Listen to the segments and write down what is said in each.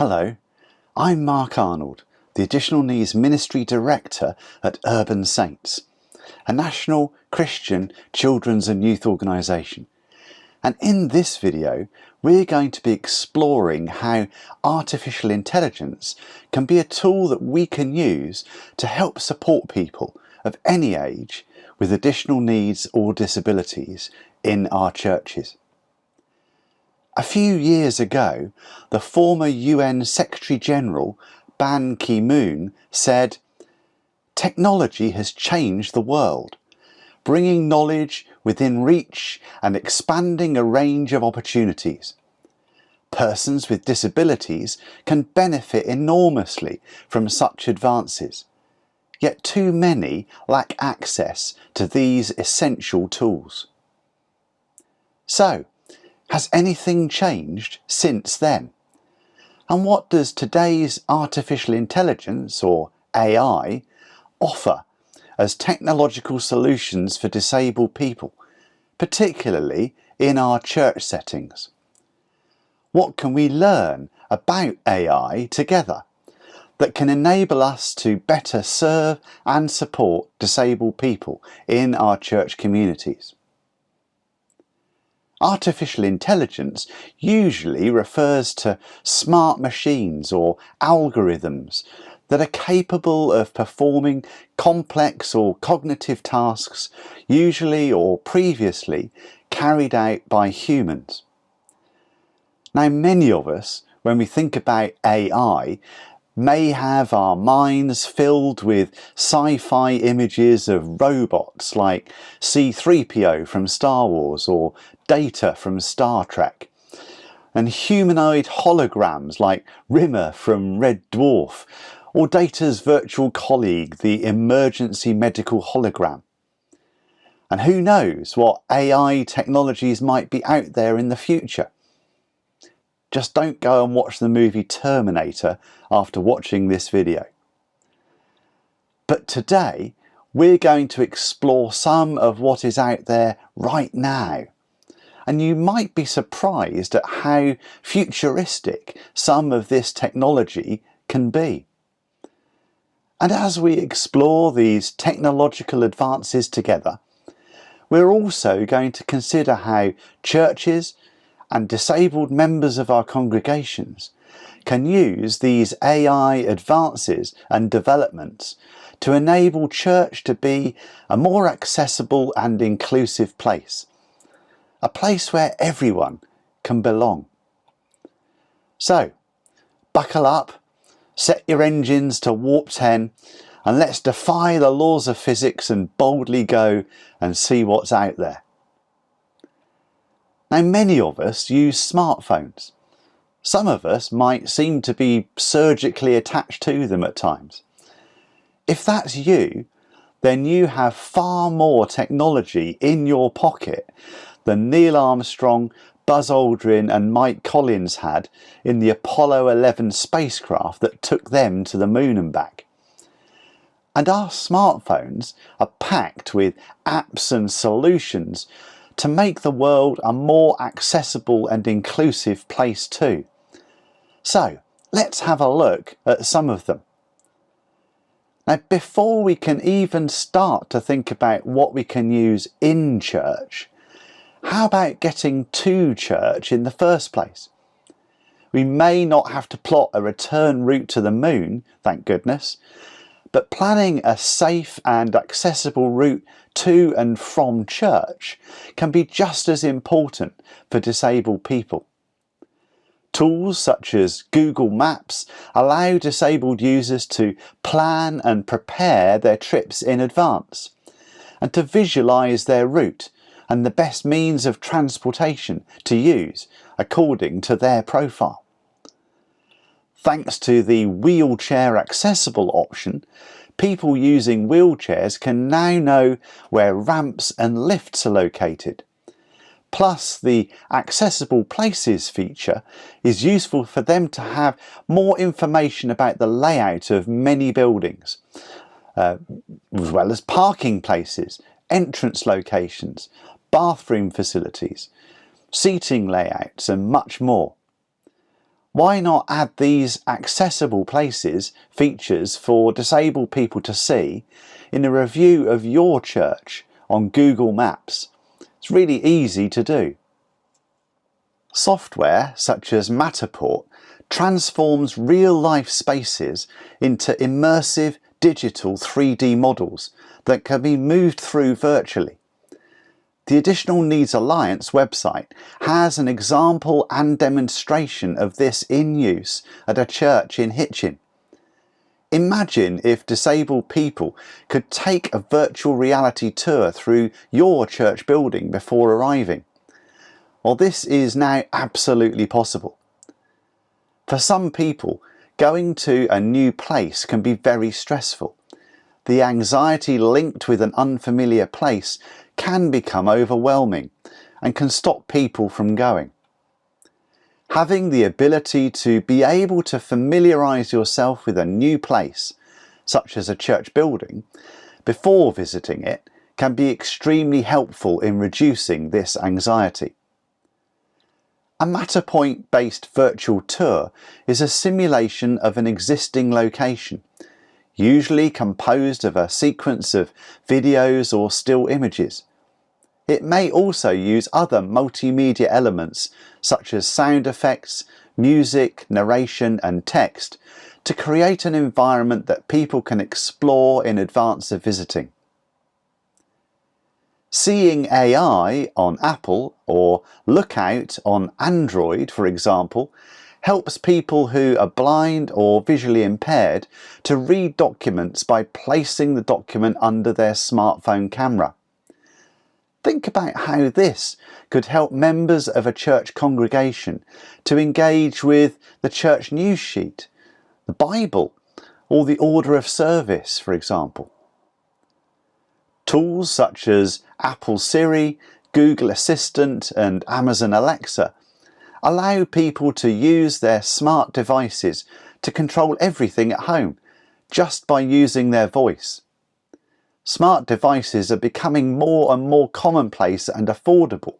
Hello, I'm Mark Arnold, the Additional Needs Ministry Director at Urban Saints, a national Christian children's and youth organisation. And in this video, we're going to be exploring how artificial intelligence can be a tool that we can use to help support people of any age with additional needs or disabilities in our churches. A few years ago, the former UN Secretary-General Ban Ki-moon said, "Technology has changed the world, bringing knowledge within reach and expanding a range of opportunities. Persons with disabilities can benefit enormously from such advances, yet too many lack access to these essential tools." So, has anything changed since then? And what does today's artificial intelligence, or AI, offer as technological solutions for disabled people, particularly in our church settings? What can we learn about AI together that can enable us to better serve and support disabled people in our church communities? Artificial intelligence usually refers to smart machines or algorithms that are capable of performing complex or cognitive tasks usually or previously carried out by humans. Now, many of us, when we think about AI, may have our minds filled with sci-fi images of robots like C-3PO from Star Wars or Data from Star Trek, and humanoid holograms like Rimmer from Red Dwarf, or Data's virtual colleague, the emergency medical hologram. And who knows what AI technologies might be out there in the future. Just don't go and watch the movie Terminator after watching this video. But today, we're going to explore some of what is out there right now. And you might be surprised at how futuristic some of this technology can be. And as we explore these technological advances together, we're also going to consider how churches and disabled members of our congregations can use these AI advances and developments to enable church to be a more accessible and inclusive place, a place where everyone can belong. So, buckle up, set your engines to warp 10, and let's defy the laws of physics and boldly go and see what's out there. Now, many of us use smartphones. Some of us might seem to be surgically attached to them at times. If that's you, then you have far more technology in your pocket than Neil Armstrong, Buzz Aldrin and Mike Collins had in the Apollo 11 spacecraft that took them to the moon and back. And our smartphones are packed with apps and solutions to make the world a more accessible and inclusive place too. So, let's have a look at some of them. Now, before we can even start to think about what we can use in church, how about getting to church in the first place? We may not have to plot a return route to the moon, thank goodness, but planning a safe and accessible route to and from church can be just as important for disabled people. Tools such as Google Maps allow disabled users to plan and prepare their trips in advance, and to visualise their route and the best means of transportation to use according to their profile. Thanks to the wheelchair accessible option, people using wheelchairs can now know where ramps and lifts are located. Plus, the accessible places feature is useful for them to have more information about the layout of many buildings, as well as parking places, entrance locations, bathroom facilities, seating layouts and much more. Why not add these accessible places features for disabled people to see in a review of your church on Google Maps? It's really easy to do. Software such as Matterport transforms real-life spaces into immersive digital 3D models that can be moved through virtually. The Additional Needs Alliance website has an example and demonstration of this in use at a church in Hitchin. Imagine if disabled people could take a virtual reality tour through your church building before arriving. Well, this is now absolutely possible. For some people, going to a new place can be very stressful. The anxiety linked with an unfamiliar place can become overwhelming and can stop people from going. Having the ability to be able to familiarise yourself with a new place, such as a church building, before visiting it can be extremely helpful in reducing this anxiety. A Matterpoint-based virtual tour is a simulation of an existing location, usually composed of a sequence of videos or still images. It may also use other multimedia elements such as sound effects, music, narration and text to create an environment that people can explore in advance of visiting. Seeing AI on Apple or Lookout on Android, for example, helps people who are blind or visually impaired to read documents by placing the document under their smartphone camera. Think about how this could help members of a church congregation to engage with the church news sheet, the Bible, or the order of service, for example. Tools such as Apple Siri, Google Assistant and Amazon Alexa allow people to use their smart devices to control everything at home just by using their voice. Smart devices are becoming more and more commonplace and affordable,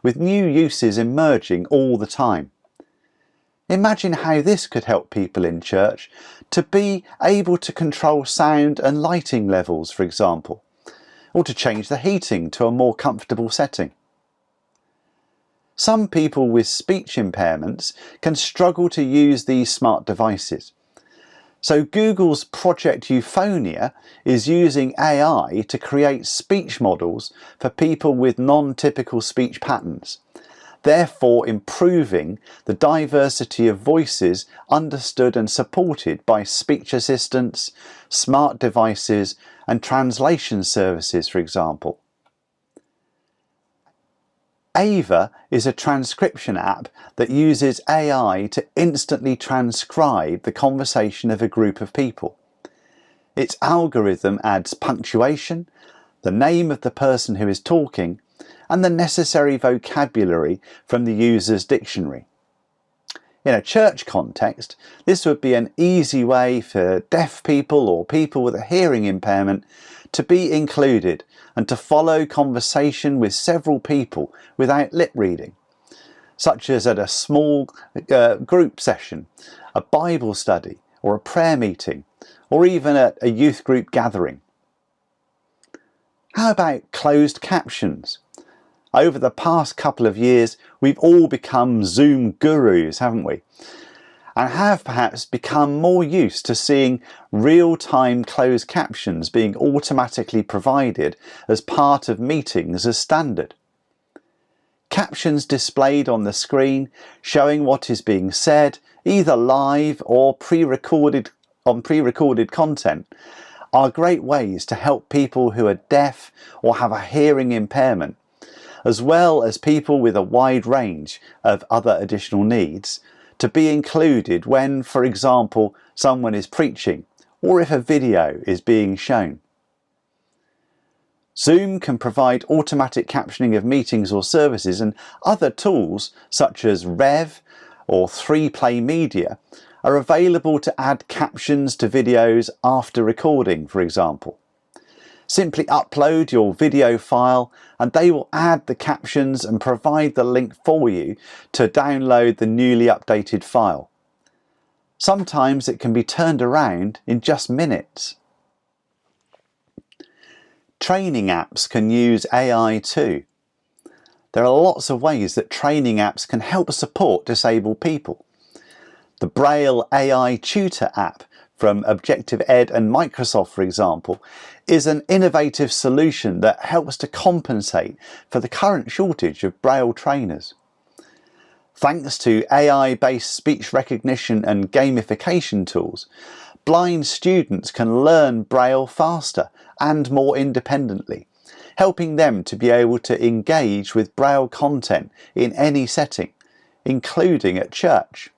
with new uses emerging all the time. Imagine how this could help people in church to be able to control sound and lighting levels, for example, or to change the heating to a more comfortable setting. Some people with speech impairments can struggle to use these smart devices. So Google's Project Euphonia is using AI to create speech models for people with non-typical speech patterns, therefore improving the diversity of voices understood and supported by speech assistants, smart devices and translation services, for example. Ava is a transcription app that uses AI to instantly transcribe the conversation of a group of people. Its algorithm adds punctuation, the name of the person who is talking, and the necessary vocabulary from the user's dictionary. In a church context, this would be an easy way for deaf people or people with a hearing impairment to be included and to follow conversation with several people without lip reading, such as at a small group session, a Bible study or a prayer meeting, or even at a youth group gathering. How about closed captions? Over the past couple of years, we've all become Zoom gurus, haven't we? And have perhaps become more used to seeing real-time closed captions being automatically provided as part of meetings as standard. Captions displayed on the screen showing what is being said, either live or pre-recorded content, are great ways to help people who are deaf or have a hearing impairment, as well as people with a wide range of other additional needs, to be included when, for example, someone is preaching or if a video is being shown. Zoom can provide automatic captioning of meetings or services, and other tools such as Rev or 3Play Media are available to add captions to videos after recording, for example. Simply upload your video file and they will add the captions and provide the link for you to download the newly updated file. Sometimes it can be turned around in just minutes. Training apps can use AI too. There are lots of ways that training apps can help support disabled people. The Braille AI Tutor app from Objective Ed and Microsoft, for example, is an innovative solution that helps to compensate for the current shortage of Braille trainers. Thanks to AI-based speech recognition and gamification tools, blind students can learn Braille faster and more independently, helping them to be able to engage with Braille content in any setting, including at church.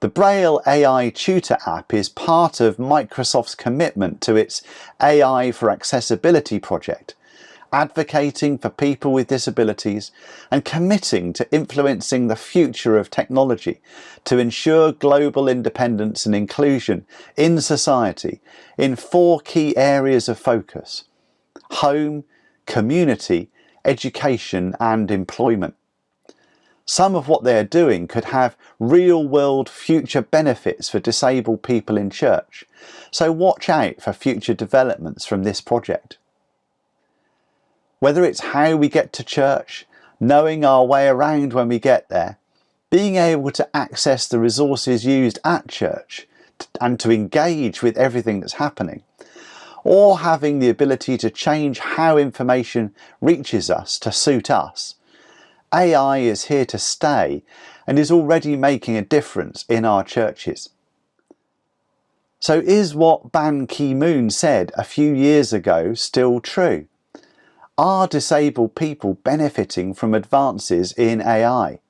The Braille AI Tutor app is part of Microsoft's commitment to its AI for Accessibility project, advocating for people with disabilities and committing to influencing the future of technology to ensure global independence and inclusion in society in 4 key areas of focus: home, community, education and employment. Some of what they're doing could have real-world future benefits for disabled people in church, so watch out for future developments from this project. Whether it's how we get to church, knowing our way around when we get there, being able to access the resources used at church and to engage with everything that's happening, or having the ability to change how information reaches us to suit us, AI is here to stay and is already making a difference in our churches. So is what Ban Ki-moon said a few years ago still true? Are disabled people benefiting from advances in AI?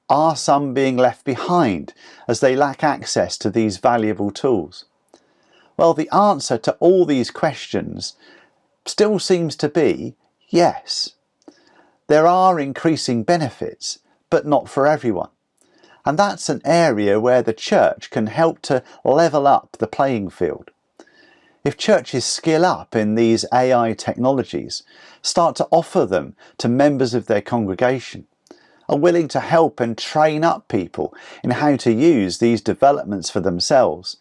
Are some being left behind as they lack access to these valuable tools? Well, the answer to all these questions still seems to be yes. There are increasing benefits, but not for everyone. And that's an area where the church can help to level up the playing field. If churches skill up in these AI technologies, start to offer them to members of their congregation, are willing to help and train up people in how to use these developments for themselves,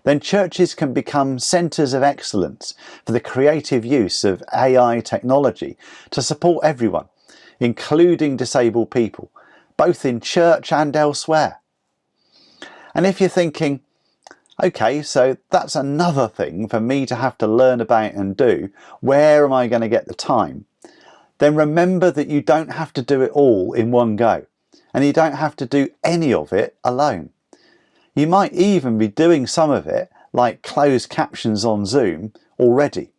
then churches can become centres of excellence for the creative use of AI technology to support everyone, including disabled people, both in church and elsewhere. And if you're thinking, okay, so that's another thing for me to have to learn about and do, where am I going to get the time? Then remember that you don't have to do it all in one go, and you don't have to do any of it alone. You might even be doing some of it, like closed captions on Zoom, already.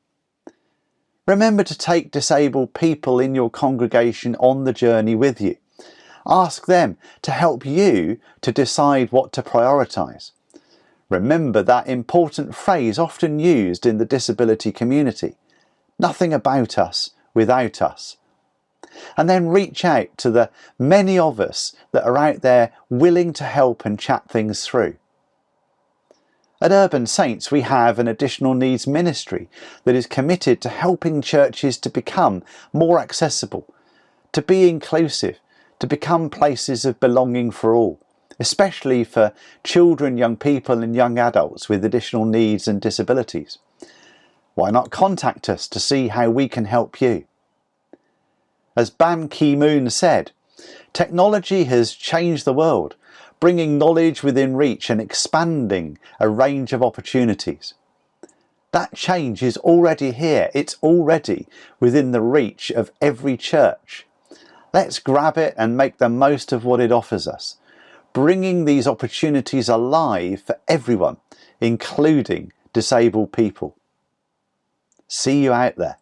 Remember to take disabled people in your congregation on the journey with you. Ask them to help you to decide what to prioritise. Remember that important phrase often used in the disability community: nothing about us without us. And then reach out to the many of us that are out there willing to help and chat things through. At Urban Saints we have an additional needs ministry that is committed to helping churches to become more accessible, to be inclusive, to become places of belonging for all, especially for children, young people and young adults with additional needs and disabilities. Why not contact us to see how we can help you? As Ban Ki-moon said, technology has changed the world, bringing knowledge within reach and expanding a range of opportunities. That change is already here. It's already within the reach of every church. Let's grab it and make the most of what it offers us, bringing these opportunities alive for everyone, including disabled people. See you out there.